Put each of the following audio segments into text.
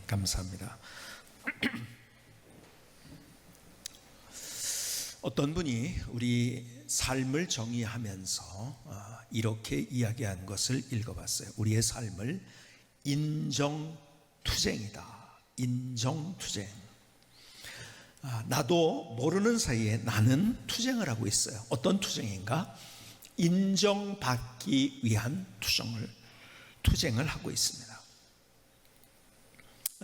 감사합니다. 어떤 분이 우리 삶을 정의하면서 이렇게 이야기한 것을 읽어봤어요. 우리의 삶을 인정투쟁이다. 인정투쟁. 나도 모르는 사이에 나는 투쟁을 하고 있어요. 어떤 투쟁인가? 인정받기 위한 투쟁을 하고 있습니다.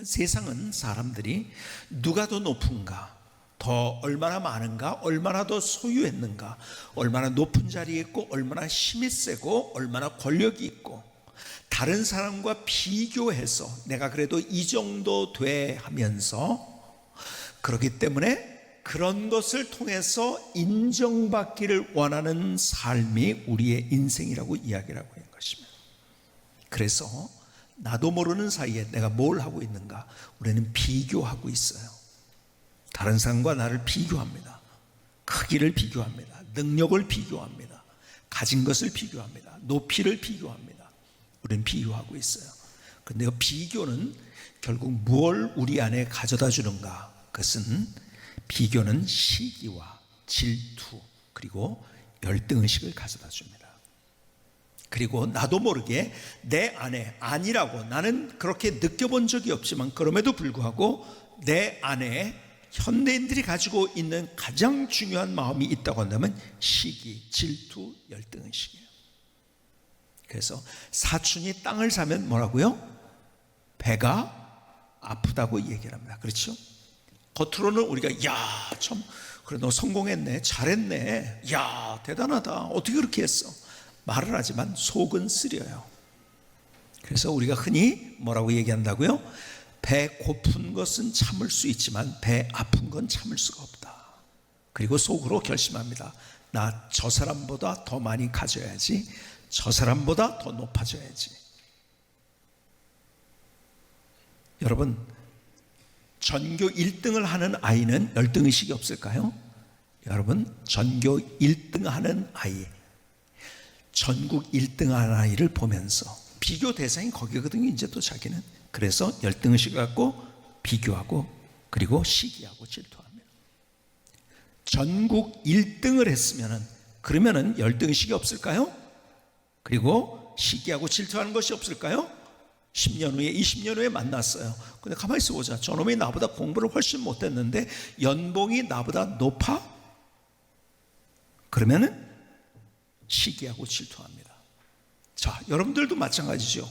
세상은 사람들이 누가 더 높은가, 더 얼마나 많은가, 얼마나 더 소유했는가, 얼마나 높은 자리에 있고, 얼마나 힘이 세고, 얼마나 권력이 있고, 다른 사람과 비교해서 내가 그래도 이 정도 돼 하면서, 그렇기 때문에 그런 것을 통해서 인정받기를 원하는 삶이 우리의 인생이라고 이야기를 하고 있는 것입니다. 그래서 나도 모르는 사이에 내가 뭘 하고 있는가? 우리는 비교하고 있어요. 다른 사람과 나를 비교합니다. 크기를 비교합니다. 능력을 비교합니다. 가진 것을 비교합니다. 높이를 비교합니다. 우리는 비교하고 있어요. 그런데 그 비교는 결국 무엇을 우리 안에 가져다 주는가? 그것은 비교는 시기와 질투 그리고 열등의식을 가져다 줍니다. 그리고 나도 모르게 내 안에 아니라고 나는 그렇게 느껴본 적이 없지만 그럼에도 불구하고 내 안에 현대인들이 가지고 있는 가장 중요한 마음이 있다고 한다면 시기, 질투, 열등의식이에요. 그래서 사촌이 땅을 사면 뭐라고요? 배가 아프다고 얘기를 합니다. 그렇죠? 겉으로는 우리가 야, 참 그래 너 성공했네, 잘했네, 야 대단하다, 어떻게 그렇게 했어? 말을 하지만 속은 쓰려요. 그래서 우리가 흔히 뭐라고 얘기한다고요? 배 고픈 것은 참을 수 있지만 배 아픈 건 참을 수가 없다. 그리고 속으로 결심합니다. 나 저 사람보다 더 많이 가져야지, 저 사람보다 더 높아져야지. 여러분, 전교 1등을 하는 아이는 열등의식이 없을까요? 여러분, 전교 1등 하는 아이, 전국 1등 하는 아이를 보면서 비교 대상이 거기거든요. 이제 또 자기는. 그래서 열등의식을 갖고 비교하고 그리고 시기하고 질투합니다. 전국 1등을 했으면은 그러면은 열등의식이 없을까요? 그리고 시기하고 질투하는 것이 없을까요? 10년 후에 20년 후에 만났어요. 근데 가만히 있어보자. 저놈이 나보다 공부를 훨씬 못했는데 연봉이 나보다 높아? 그러면은 시기하고 질투합니다. 자, 여러분들도 마찬가지죠.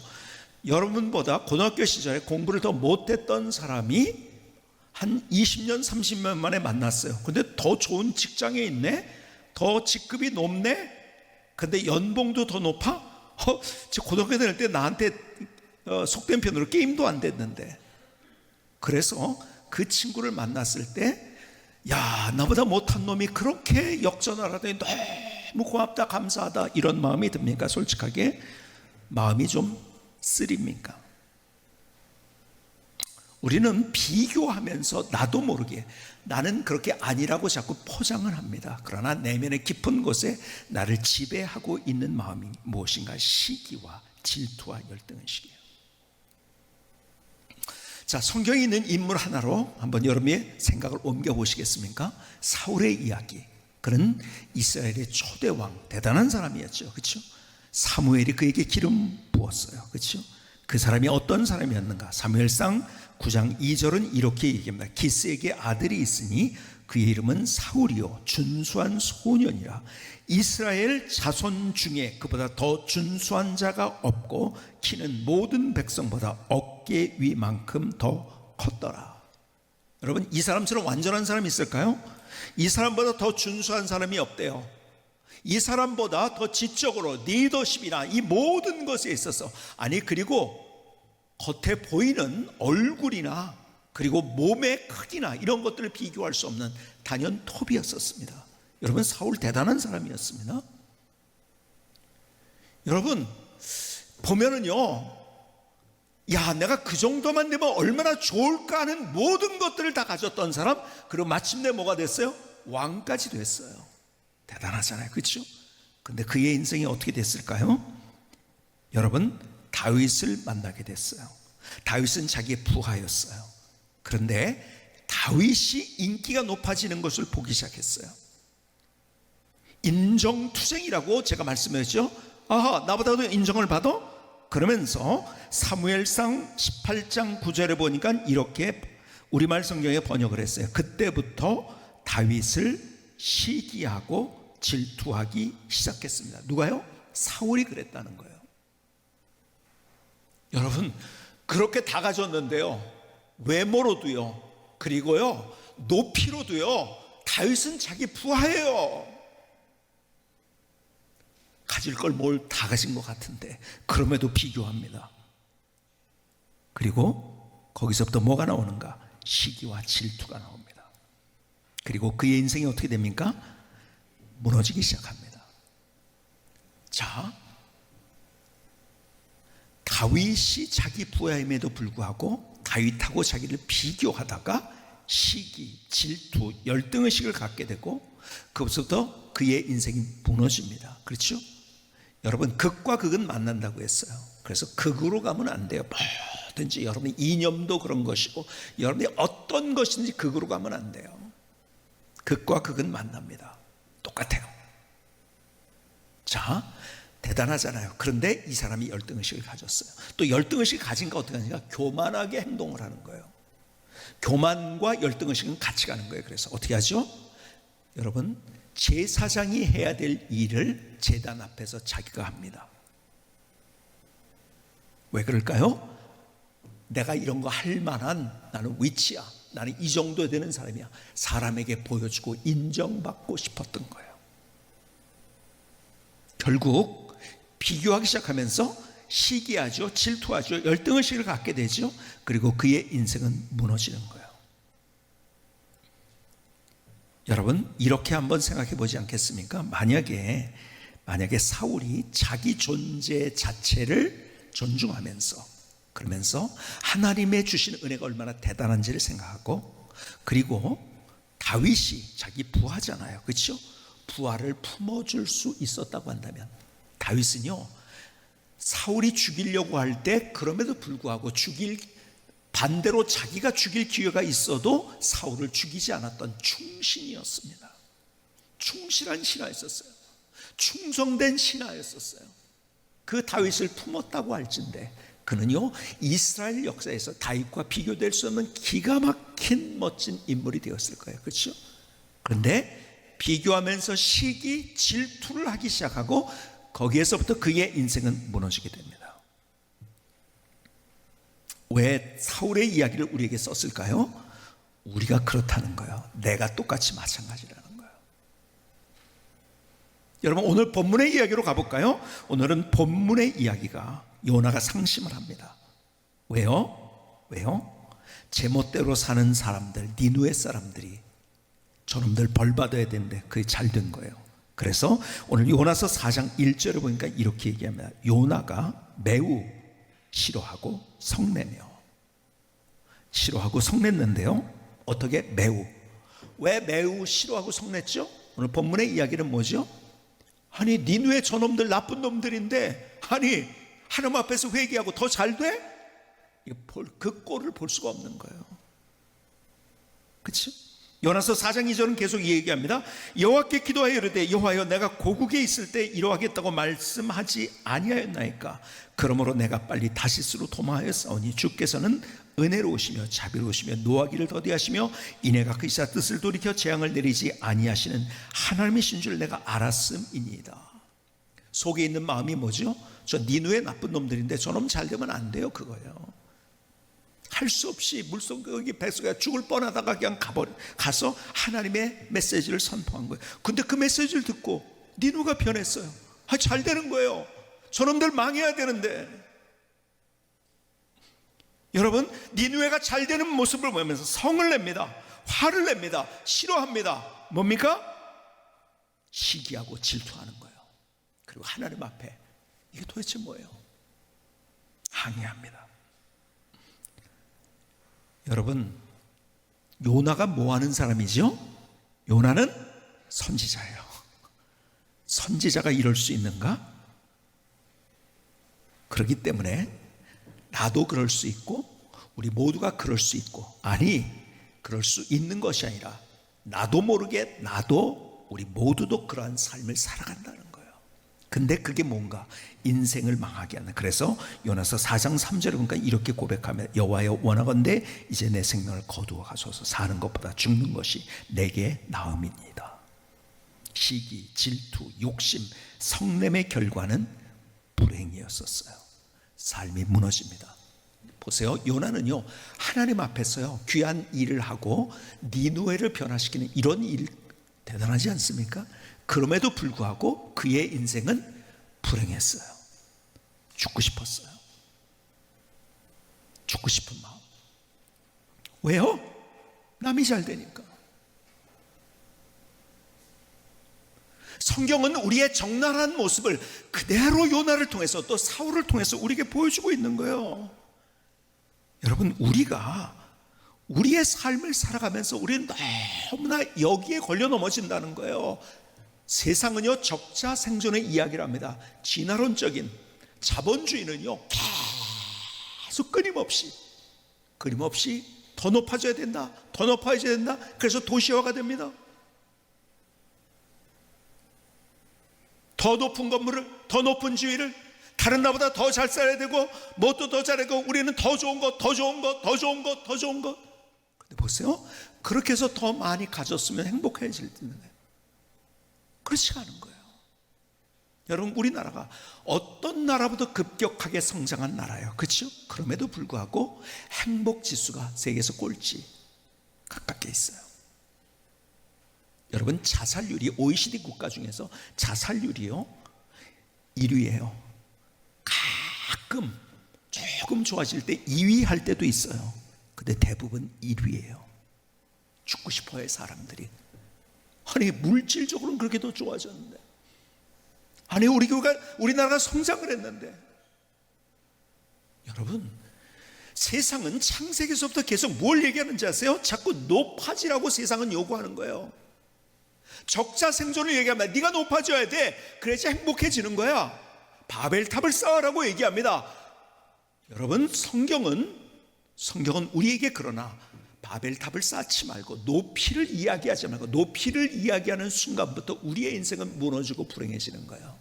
여러분보다 고등학교 시절에 공부를 더 못했던 사람이 한 20년 30년 만에 만났어요. 근데 더 좋은 직장에 있네, 더 직급이 높네, 근데 연봉도 더 높아? 저 고등학교 다닐 때 나한테 속된 편으로 게임도 안 됐는데. 그래서 그 친구를 만났을 때 야, 나보다 못한 놈이 그렇게 역전을 하더니 너무 고맙다, 감사하다, 이런 마음이 듭니까? 솔직하게 마음이 좀 쓰립니까? 우리는 비교하면서 나도 모르게 나는 그렇게 아니라고 자꾸 포장을 합니다. 그러나 내면의 깊은 곳에 나를 지배하고 있는 마음이 무엇인가? 시기와 질투와 열등의식이에요. 자, 성경에 있는 인물 하나로 한번 여러분의 생각을 옮겨보시겠습니까? 사울의 이야기. 그는 이스라엘의 초대왕, 대단한 사람이었죠. 그렇죠? 사무엘이 그에게 기름 부었어요. 그렇죠? 그 사람이 어떤 사람이었는가? 사무엘상 9장 2절은 이렇게 얘기합니다. 기스에게 아들이 있으니 그의 이름은 사울이요 준수한 소년이라. 이스라엘 자손 중에 그보다 더 준수한 자가 없고 키는 모든 백성보다 어깨 위만큼 더 컸더라. 여러분, 이 사람처럼 완전한 사람이 있을까요? 이 사람보다 더 준수한 사람이 없대요. 이 사람보다 더 지적으로 리더십이나 이 모든 것에 있어서, 아니 그리고 겉에 보이는 얼굴이나 그리고 몸의 크기나 이런 것들을 비교할 수 없는 단연 톱이었었습니다. 여러분, 사울 대단한 사람이었습니다. 여러분 보면은요, 야, 내가 그 정도만 되면 얼마나 좋을까 하는 모든 것들을 다 가졌던 사람, 그리고 마침내 뭐가 됐어요? 왕까지 됐어요. 대단하잖아요. 그렇죠? 근데 그의 인생이 어떻게 됐을까요? 여러분, 다윗을 만나게 됐어요. 다윗은 자기의 부하였어요. 그런데 다윗이 인기가 높아지는 것을 보기 시작했어요. 인정투쟁이라고 제가 말씀했죠. 아하, 나보다도 인정을 받아? 그러면서 사무엘상 18장 9절에 보니까 이렇게 우리말 성경에 번역을 했어요. 그때부터 다윗을 시기하고 질투하기 시작했습니다. 누가요? 사울이 그랬다는 거예요. 여러분, 그렇게 다 가졌는데요, 외모로도요, 그리고요 높이로도요, 다윗은 자기 부하예요. 가질 걸 뭘 다 가진 것 같은데 그럼에도 비교합니다. 그리고 거기서부터 뭐가 나오는가? 시기와 질투가 나옵니다. 그리고 그의 인생이 어떻게 됩니까? 무너지기 시작합니다. 자, 다윗이 자기 부하임에도 불구하고 다윗하고 자기를 비교하다가 시기, 질투, 열등의식을 갖게 되고 그것부터 그의 인생이 무너집니다. 그렇죠? 여러분, 극과 극은 만난다고 했어요. 그래서 극으로 가면 안 돼요. 뭐든지 여러분의 이념도 그런 것이고 여러분이 어떤 것인지 극으로 가면 안 돼요. 극과 극은 만납니다. 똑같아요. 자, 대단하잖아요. 그런데 이 사람이 열등의식을 가졌어요. 또 열등의식을 가진가 어떻게 하니까 교만하게 행동을 하는 거예요. 교만과 열등의식은 같이 가는 거예요. 그래서 어떻게 하죠? 여러분, 제사장이 해야 될 일을 제단 앞에서 자기가 합니다. 왜 그럴까요? 내가 이런 거 할 만한 나는 위치야, 나는 이 정도 되는 사람이야, 사람에게 보여주고 인정받고 싶었던 거예요. 결국 비교하기 시작하면서 시기하죠, 질투하죠, 열등의식을 갖게 되죠. 그리고 그의 인생은 무너지는 거예요. 여러분, 이렇게 한번 생각해 보지 않겠습니까? 만약에 사울이 자기 존재 자체를 존중하면서, 그러면서 하나님의 주신 은혜가 얼마나 대단한지를 생각하고, 그리고 다윗이 자기 부하잖아요, 그렇죠? 부하를 품어줄 수 있었다고 한다면, 다윗은요, 사울이 죽이려고 할 때 그럼에도 불구하고 반대로 자기가 죽일 기회가 있어도 사울을 죽이지 않았던 충신이었습니다. 충실한 신하였었어요. 충성된 신하였었어요. 그 다윗을 품었다고 할진대 그는요, 이스라엘 역사에서 다윗과 비교될 수 없는 기가 막힌 멋진 인물이 되었을 거예요. 그렇죠? 그런데 비교하면서 시기, 질투를 하기 시작하고 거기에서부터 그의 인생은 무너지게 됩니다. 왜 사울의 이야기를 우리에게 썼을까요? 우리가 그렇다는 거예요. 내가 똑같이 마찬가지라는 거예요. 여러분, 오늘 본문의 이야기로 가볼까요? 오늘은 본문의 이야기가 요나가 상심을 합니다. 왜요? 제멋대로 사는 사람들, 니느웨 사람들이 저놈들 벌 받아야 되는데 그게 잘 된 거예요. 그래서 오늘 요나서 4장 1절을 보니까 이렇게 얘기합니다. 요나가 매우 싫어하고 성냈는데요. 어떻게? 매우. 왜 매우 싫어하고 성냈죠? 오늘 본문의 이야기는 뭐죠? 아니, 니느웨 저놈들 나쁜 놈들인데, 아니 하나님 앞에서 회개하고 더 잘 돼? 그 꼴을 볼 수가 없는 거예요. 그렇죠? 요나서 4장 2절은 계속 이 얘기합니다. 여호와께 기도하여 이르되 여호와여, 내가 고국에 있을 때 이러하겠다고 말씀하지 아니하였나이까? 그러므로 내가 빨리 다시스로 도망하였사오니 주께서는 은혜로우시며 자비로우시며 노하기를 더디하시며 이내가 그 이사 뜻을 돌이켜 재앙을 내리지 아니하시는 하나님이신 줄 내가 알았음이니이다. 속에 있는 마음이 뭐죠? 저 니느웨 나쁜 놈들인데 저놈 잘 되면 안 돼요. 그거예요. 할 수 없이 물속에 뱃속에 죽을 뻔하다가 그냥 가서 하나님의 메시지를 선포한 거예요. 근데 그 메시지를 듣고 니느웨가 변했어요. 잘 되는 거예요. 저놈들 망해야 되는데. 여러분, 니느웨가 잘 되는 모습을 보면서 성을 냅니다. 화를 냅니다. 싫어합니다. 뭡니까? 시기하고 질투하는 거예요. 그리고 하나님 앞에 이게 도대체 뭐예요? 항의합니다. 여러분, 요나가 뭐 하는 사람이죠? 요나는 선지자예요. 선지자가 이럴 수 있는가? 그렇기 때문에 나도 그럴 수 있고 우리 모두가 그럴 수 있고, 아니 그럴 수 있는 것이 아니라 나도 모르게 나도 우리 모두도 그러한 삶을 살아간다는 거예요. 근데 그게 뭔가 인생을 망하게 하는. 그래서 요나서 4장 3절에 보니까 이렇게 고백하며 여호와여 원하건대 이제 내 생명을 거두어 가소서. 사는 것보다 죽는 것이 내게 나음이니이다. 시기, 질투, 욕심, 성냄의 결과는 불행이었었어요. 삶이 무너집니다. 보세요. 요나는요 하나님 앞에서요 귀한 일을 하고 니누웨를 변화시키는 이런 일, 대단하지 않습니까? 그럼에도 불구하고 그의 인생은 불행했어요. 죽고 싶었어요. 죽고 싶은 마음. 왜요? 남이 잘 되니까. 성경은 우리의 적나라한 모습을 그대로 요나를 통해서 또 사울을 통해서 우리에게 보여주고 있는 거예요. 여러분, 우리가 우리의 삶을 살아가면서 우리는 너무나 여기에 걸려 넘어진다는 거예요. 세상은요 적자 생존의 이야기를 합니다. 진화론적인 자본주의는요 계속 끊임없이 더 높아져야 된다, 더 높아져야 된다. 그래서 도시화가 됩니다. 더 높은 건물을, 더 높은 지위를, 다른 나보다 더 잘 살아야 되고 뭣도 더 잘하고 우리는 더 좋은 것, 더 좋은 것, 더 좋은 것, 더 좋은 것. 근데 보세요, 그렇게 해서 더 많이 가졌으면 행복해질 텐데 그렇지 않은 거예요. 여러분, 우리나라가 어떤 나라보다 급격하게 성장한 나라예요. 그렇죠? 그럼에도 불구하고 행복 지수가 세계에서 꼴찌 가깝게 있어요. 여러분, 자살률이 OECD 국가 중에서 자살률이요 1위예요. 가끔 조금 좋아질 때 2위 할 때도 있어요. 근데 대부분 1위예요. 죽고 싶어해 사람들이. 아니, 물질적으로는 그렇게 더 좋아졌는데, 아니 우리나라가 성장을 했는데. 여러분, 세상은 창세기에서부터 계속 뭘 얘기하는지 아세요? 자꾸 높아지라고 세상은 요구하는 거예요. 적자 생존을 얘기하면 네가 높아져야 돼. 그래야지 행복해지는 거야. 바벨탑을 쌓으라고 얘기합니다. 여러분, 성경은 우리에게 그러나 바벨탑을 쌓지 말고 높이를 이야기하지 말고, 높이를 이야기하는 순간부터 우리의 인생은 무너지고 불행해지는 거예요.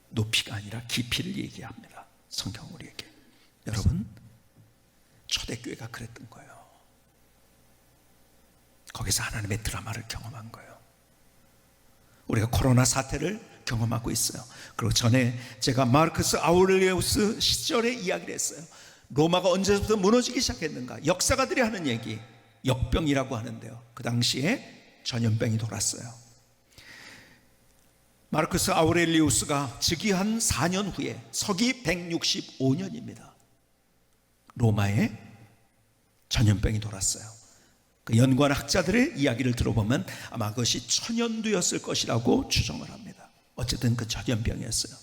높이가 아니라 깊이를 얘기합니다, 성경 우리에게. 여러분, 초대교회가 그랬던 거예요. 거기서 하나님의 드라마를 경험한 거예요. 우리가 코로나 사태를 경험하고 있어요. 그리고 전에 제가 마르크스 아우렐리우스 시절의 이야기를 했어요. 로마가 언제부터 무너지기 시작했는가? 역사가들이 하는 얘기, 역병이라고 하는데요, 그 당시에 전염병이 돌았어요. 마르크스 아우렐리우스가 즉위한 4년 후에 서기 165년입니다. 로마에 전염병이 돌았어요. 그 연구한 학자들의 이야기를 들어보면 아마 그것이 천연두였을 것이라고 추정을 합니다. 어쨌든 그 전염병이었어요.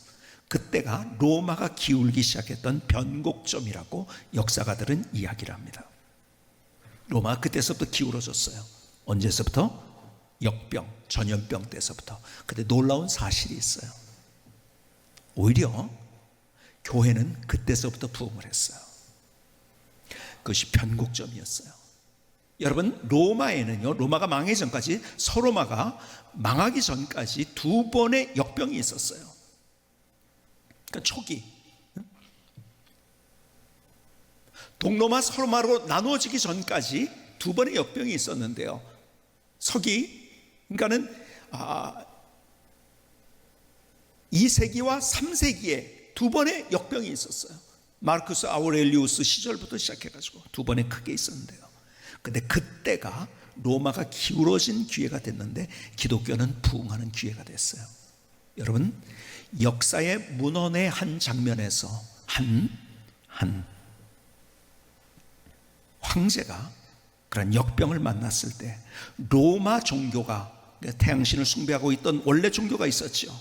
그때가 로마가 기울기 시작했던 변곡점이라고 역사가들은 이야기를 합니다. 로마가 그때서부터 기울어졌어요. 언제서부터? 역병, 전염병 때서부터. 근데 놀라운 사실이 있어요. 오히려 교회는 그때서부터 부흥을 했어요. 그것이 변곡점이었어요. 여러분, 로마에는요, 로마가 망하기 전까지, 서로마가 망하기 전까지 2번의 역병이 있었어요. 그러니까 초기 동로마 서로마로 나누어지기 전까지 2번의 역병이 있었는데요, 서기, 그러니까는 2세기와 3세기에 2번의 역병이 있었어요. 마르쿠스 아우렐리우스 시절부터 시작해가지고 2번에 크게 있었는데요, 근데 그때가 로마가 기울어진 기회가 됐는데 기독교는 부흥하는 기회가 됐어요. 여러분, 역사의 문헌의 한 장면에서 한 황제가 그런 역병을 만났을 때 로마 종교가, 태양신을 숭배하고 있던 원래 종교가 있었죠.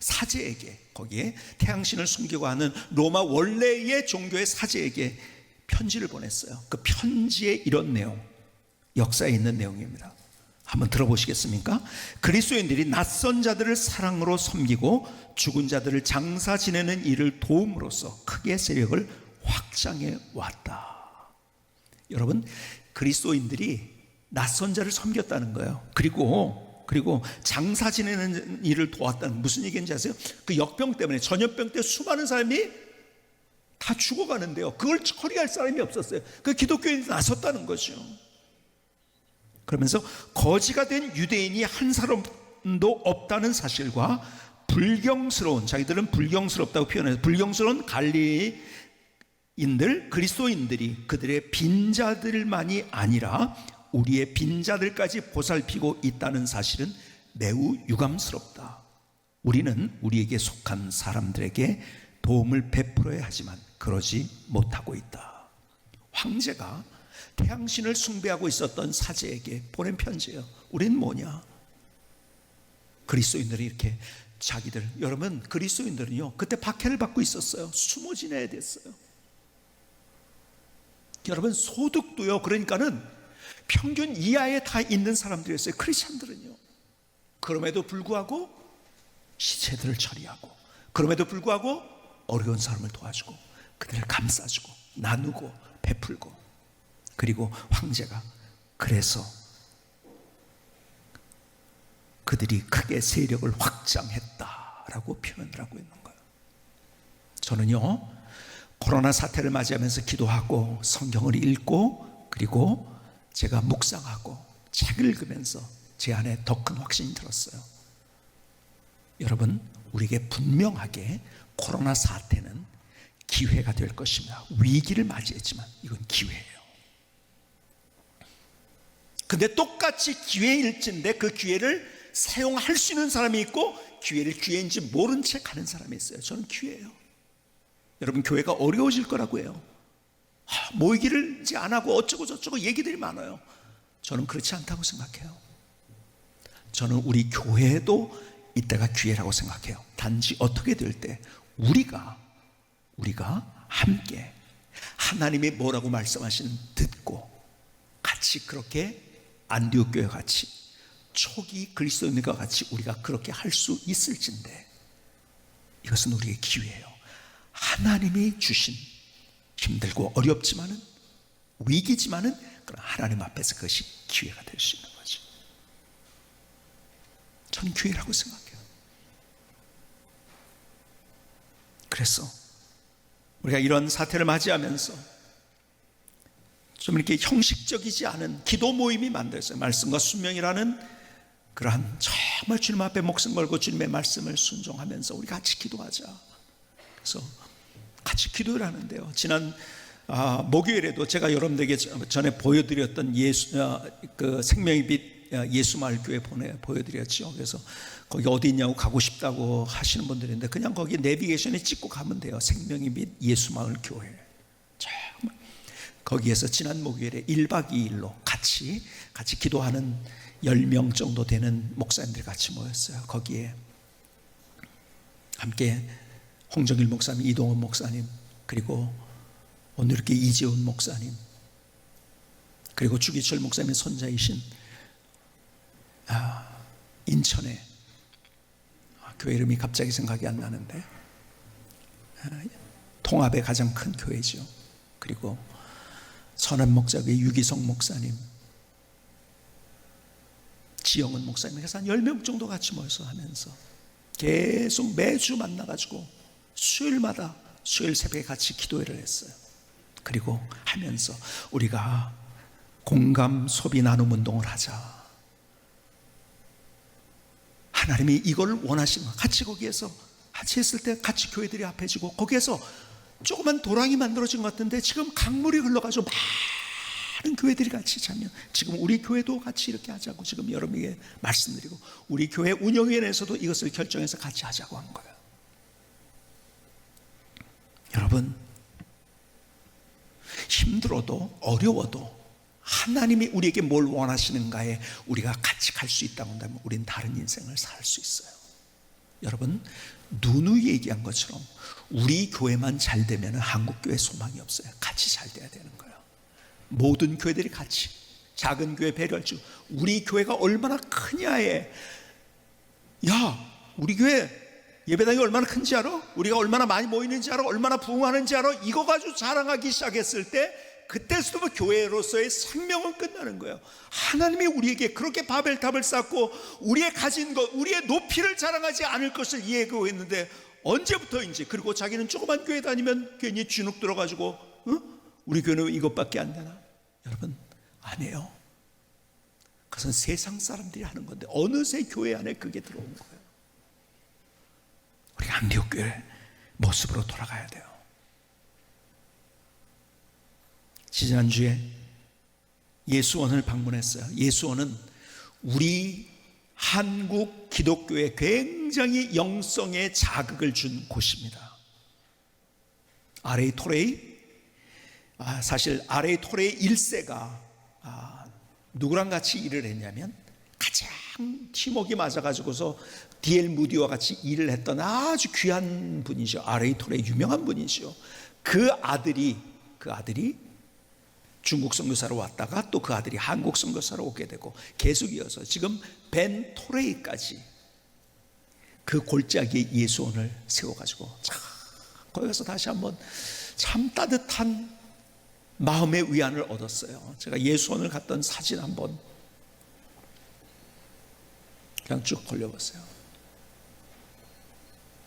사제에게, 거기에 태양신을 숭배하는 로마 원래의 종교의 사제에게 편지를 보냈어요. 그 편지에 이런 내용, 역사에 있는 내용입니다. 한번 들어보시겠습니까? 그리스도인들이 낯선 자들을 사랑으로 섬기고 죽은 자들을 장사 지내는 일을 도움으로써 크게 세력을 확장해 왔다. 여러분, 그리스도인들이 낯선 자를 섬겼다는 거예요. 그리고 장사 지내는 일을 도왔다는, 무슨 얘기인지 아세요? 그 역병 때문에, 전염병 때 수많은 사람이 다 죽어가는데요, 그걸 처리할 사람이 없었어요. 그 기독교인이 나섰다는 거죠. 그러면서 거지가 된 유대인이 한 사람도 없다는 사실과 불경스러운, 자기들은 불경스럽다고 표현해서 불경스러운 갈릴리인들, 그리스도인들이 그들의 빈자들만이 아니라 우리의 빈자들까지 보살피고 있다는 사실은 매우 유감스럽다. 우리는 우리에게 속한 사람들에게 도움을 베풀어야 하지만 그러지 못하고 있다. 황제가 태양신을 숭배하고 있었던 사제에게 보낸 편지예요. 우린 뭐냐? 그리스도인들이 이렇게 자기들, 여러분, 그리스도인들은요, 그때 박해를 받고 있었어요. 숨어 지내야 됐어요. 여러분, 소득도요, 그러니까는 평균 이하에 다 있는 사람들이었어요, 크리스찬들은요. 그럼에도 불구하고 시체들을 처리하고, 그럼에도 불구하고 어려운 사람을 도와주고, 그들을 감싸주고, 나누고, 베풀고, 그리고 황제가 그래서 그들이 크게 세력을 확장했다라고 표현을 하고 있는 거예요. 저는요, 코로나 사태를 맞이하면서 기도하고 성경을 읽고 그리고 제가 묵상하고 책을 읽으면서 제 안에 더 큰 확신이 들었어요. 여러분, 우리에게 분명하게 코로나 사태는 기회가 될 것입니다. 위기를 맞이했지만 이건 기회예요. 근데 똑같이 기회일진데 그 기회를 사용할 수 있는 사람이 있고 기회를 기회인지 모른 채 가는 사람이 있어요. 저는 기회예요. 여러분, 교회가 어려워질 거라고 해요. 모이기를 이제 안 하고 어쩌고 저쩌고 얘기들이 많아요. 저는 그렇지 않다고 생각해요. 저는 우리 교회도 이때가 기회라고 생각해요. 단지 어떻게 될 때 우리가 함께 하나님이 뭐라고 말씀하시는 듣고 같이 그렇게 안디옥 교회 같이 초기 그리스도인과 같이 우리가 그렇게 할 수 있을진데, 이것은 우리의 기회예요. 하나님이 주신 힘들고 어렵지만은 위기지만은 그런 하나님 앞에서 그것이 기회가 될 수 있는 거죠. 저는 기회라고 생각해요. 그래서 우리가 이런 사태를 맞이하면서 좀 이렇게 형식적이지 않은 기도 모임이 만들었어요. 말씀과 순명이라는 그러한 정말 주님 앞에 목숨 걸고 주님의 말씀을 순종하면서 우리 같이 기도하자. 그래서 같이 기도를 하는데요, 지난 목요일에도 제가 여러분들에게 전에 보여드렸던 그 생명의 빛 예수마을 교회 보여드렸죠. 그래서 거기 어디 있냐고 가고 싶다고 하시는 분들인데 그냥 거기 내비게이션에 찍고 가면 돼요. 생명의 빛 예수마을 교회. 정말 거기에서 지난 목요일에 1박 2일로 같이 기도하는 10명 정도 되는 목사님들 같이 모였어요. 거기에 함께 홍정일 목사님, 이동원 목사님, 그리고 오늘 이렇게 이재훈 목사님, 그리고 주기철 목사님의 손자이신 인천의 교회 이름이 갑자기 생각이 안 나는데 통합의 가장 큰 교회죠. 그리고 선한 목자교회 유기성 목사님, 지영은 목사님, 그래서 한 10명 정도 같이 모여서 하면서 계속 매주 만나가지고 수요일마다 수요일 새벽에 같이 기도회를 했어요. 그리고 하면서 우리가 공감 소비 나눔 운동을 하자. 하나님이 이걸 원하시는 거. 같이 거기에서 같이 했을 때 같이 교회들이 합해지고 거기에서 조그만 도랑이 만들어진 것 같은데 지금 강물이 흘러가지고 많은 교회들이 같이 자면 지금 우리 교회도 같이 이렇게 하자고 지금 여러분에게 말씀드리고 우리 교회 운영위원회에서도 이것을 결정해서 같이 하자고 한 거예요. 여러분, 힘들어도 어려워도 하나님이 우리에게 뭘 원하시는가에 우리가 같이 갈 수 있다고 한다면 우린 다른 인생을 살 수 있어요. 여러분, 누누이 얘기한 것처럼 우리 교회만 잘 되면 한국교회 소망이 없어요. 같이 잘 돼야 되는 거예요. 모든 교회들이 같이, 작은 교회 배려할 줄, 우리 교회가 얼마나 크냐에, 야 우리 교회 예배당이 얼마나 큰지 알아? 우리가 얼마나 많이 모이는지 알아? 얼마나 부흥하는지 알아? 이거 가지고 자랑하기 시작했을 때 그때부터 교회로서의 생명은 끝나는 거예요. 하나님이 우리에게 그렇게 바벨탑을 쌓고 우리의 가진 것, 우리의 높이를 자랑하지 않을 것을 예고했는데 언제부터인지. 그리고 자기는 조그만 교회 다니면 괜히 쥐눅 들어가지고 우리 교회는 이것밖에 안 되나? 여러분, 아니에요. 그것은 세상 사람들이 하는 건데 어느새 교회 안에 그게 들어온 거예요. 우리가 안디옥교회 모습으로 돌아가야 돼요. 지난주에 예수원을 방문했어요. 예수원은 우리 한국 기독교에 굉장히 영성에 자극을 준 곳입니다. R.A. 토레이, 사실 R.A. 토레이 1세가 누구랑 같이 일을 했냐면 가장 팀워크가 맞아가지고서 D.L. 무디와 같이 일을 했던 아주 귀한 분이죠. R.A. 토레이 유명한 분이죠. 그 아들이 중국 선교사로 왔다가 또 그 아들이 한국 선교사로 오게 되고 계속 이어서 지금 벤 토레이까지 그 골짜기에 예수원을 세워가지고 거기 가서 다시 한번 참 따뜻한 마음의 위안을 얻었어요. 제가 예수원을 갔던 사진 한번 그냥 쭉 돌려봤어요.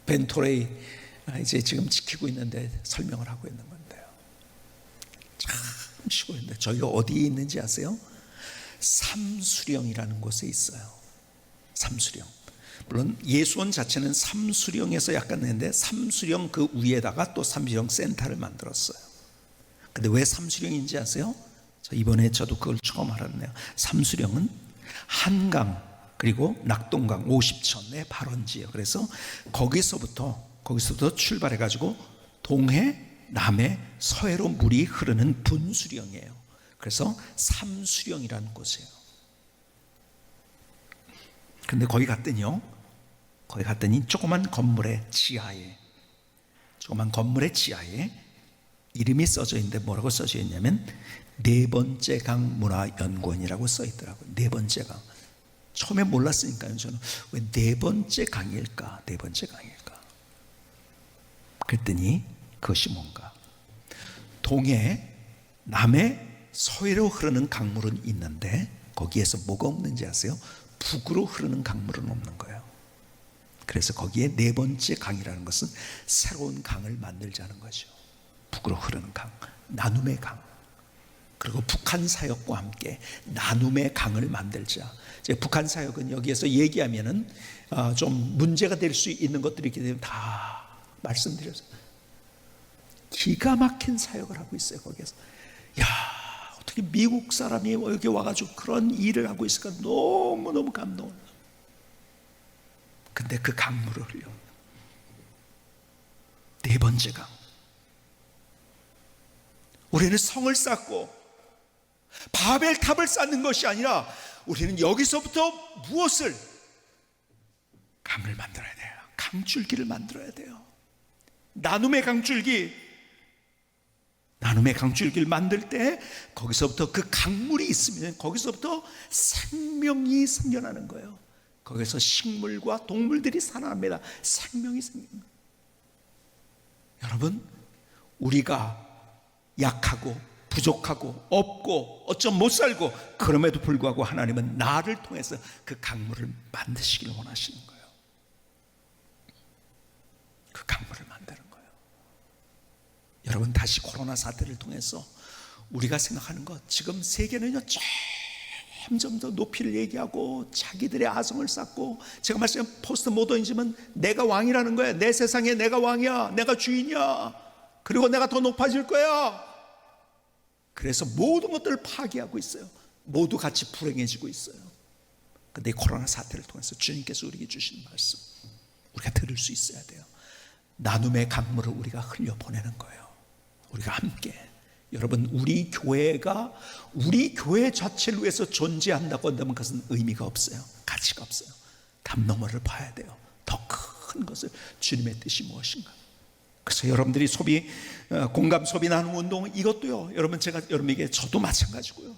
벤 토레이 이제 지금 지키고 있는데 설명을 하고 있는 건데요. 참 쉬고 있는데 저희가 어디에 있는지 아세요? 삼수령이라는 곳에 있어요. 삼수령. 물론 예수원 자체는 삼수령에서 약간 했는데 삼수령 그 위에다가 또 삼수령 센터를 만들었어요. 근데 왜 삼수령인지 아세요? 이번에 저도 그걸 처음 알았네요. 삼수령은 한강 그리고 낙동강 50천의 발원지예요. 그래서 거기서부터 출발해 가지고 동해 남해 서해로 물이 흐르는 분수령이에요. 그래서 삼수령이라는 곳이에요. 근데 거기 갔더니 조그만 건물의 지하에 이름이 써져 있는데 뭐라고 써져 있냐면 네 번째 강 문화연구원이라고 써 있더라고요. 네 번째 강. 처음에 몰랐으니까요. 저는 왜 네 번째 강일까? 그랬더니 그것이 뭔가? 동해, 남해, 서해로 흐르는 강물은 있는데 거기에서 뭐가 없는지 아세요? 북으로 흐르는 강물은 없는 거예요. 그래서 거기에 네 번째 강이라는 것은 새로운 강을 만들자는 거죠. 북으로 흐르는 강, 나눔의 강. 그리고 북한 사역과 함께 나눔의 강을 만들자. 북한 사역은 여기에서 얘기하면은 좀 문제가 될 수 있는 것들이 있기 때문에 다 말씀드렸어요. 기가 막힌 사역을 하고 있어요. 거기에서 어떻게 미국 사람이 여기 와가지고 그런 일을 하고 있을까 너무너무 감동을. 근데 그 강물을 흘려 네 번째 강. 우리는 성을 쌓고 바벨탑을 쌓는 것이 아니라 우리는 여기서부터 무엇을? 강을 만들어야 돼요. 강줄기를 만들어야 돼요. 나눔의 강줄기를 만들 때 거기서부터 그 강물이 있으면 거기서부터 생명이 생겨나는 거예요. 거기서 식물과 동물들이 살아납니다. 생명이 생깁니다. 여러분, 우리가 약하고 부족하고 없고 어쩜 못 살고 그럼에도 불구하고 하나님은 나를 통해서 그 강물을 만드시기를 원하시는 거예요. 그 강물을 만드는 거예요. 여러분, 다시 코로나 사태를 통해서 우리가 생각하는 것, 지금 세계는요 점점 더 높이를 얘기하고 자기들의 아성을 쌓고, 제가 말씀한 포스트 모더니즘은 내가 왕이라는 거예요. 내 세상에 내가 왕이야, 내가 주인이야, 그리고 내가 더 높아질 거야. 그래서 모든 것들을 파괴하고 있어요. 모두 같이 불행해지고 있어요. 그런데 이 코로나 사태를 통해서 주님께서 우리에게 주신 말씀 우리가 들을 수 있어야 돼요. 나눔의 강물을 우리가 흘려보내는 거예요. 우리가 함께. 여러분, 우리 교회가 우리 교회 자체를 위해서 존재한다고 한다면 그것은 의미가 없어요. 가치가 없어요. 담 너머를 봐야 돼요. 더 큰 것을, 주님의 뜻이 무엇인가. 그래서 여러분들이 공감 소비 나눔 운동, 이것도요, 여러분, 제가 여러분에게, 저도 마찬가지고요.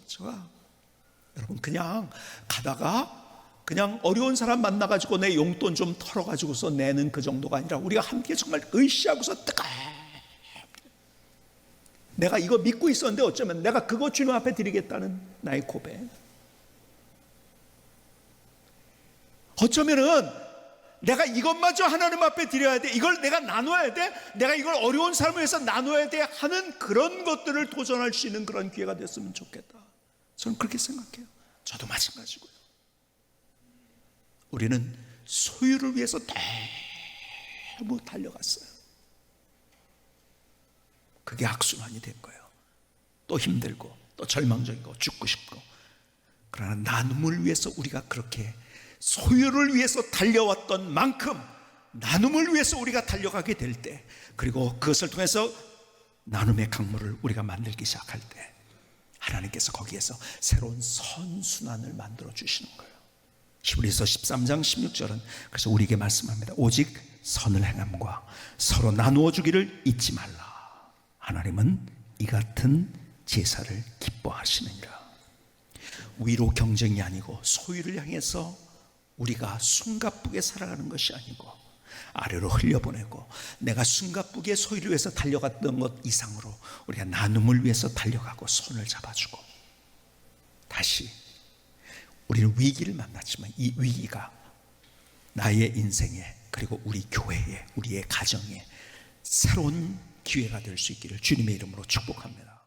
여러분 그냥 가다가 그냥 어려운 사람 만나가지고 내 용돈 좀 털어가지고서 내는 그 정도가 아니라 우리가 함께 정말 의시하고서 내가 이거 믿고 있었는데 어쩌면 내가 그거 주님 앞에 드리겠다는 나의 고백. 어쩌면은 내가 이것마저 하나님 앞에 드려야 돼, 이걸 내가 나눠야 돼, 내가 이걸 어려운 삶을 위해서 나눠야 돼 하는 그런 것들을 도전할 수 있는 그런 기회가 됐으면 좋겠다. 저는 그렇게 생각해요. 저도 마찬가지고요. 우리는 소유를 위해서 너무 달려갔어요. 그게 악순환이 된 거예요. 또 힘들고 또 절망적이고 죽고 싶고. 그러나 나눔을 위해서 우리가 그렇게 소유를 위해서 달려왔던 만큼 나눔을 위해서 우리가 달려가게 될 때, 그리고 그것을 통해서 나눔의 강물을 우리가 만들기 시작할 때 하나님께서 거기에서 새로운 선순환을 만들어 주시는 거예요. 히브리서 13장 16절은 그래서 우리에게 말씀합니다. 오직 선을 행함과 서로 나누어 주기를 잊지 말라. 하나님은 이 같은 제사를 기뻐하시느니라. 위로 경쟁이 아니고 소유를 향해서 우리가 숨가쁘게 살아가는 것이 아니고 아래로 흘려보내고 내가 숨가쁘게 소유를 위해서 달려갔던 것 이상으로 우리가 나눔을 위해서 달려가고 손을 잡아주고, 다시 우리는 위기를 만났지만 이 위기가 나의 인생에, 그리고 우리 교회에, 우리의 가정에 새로운 기회가 될 수 있기를 주님의 이름으로 축복합니다.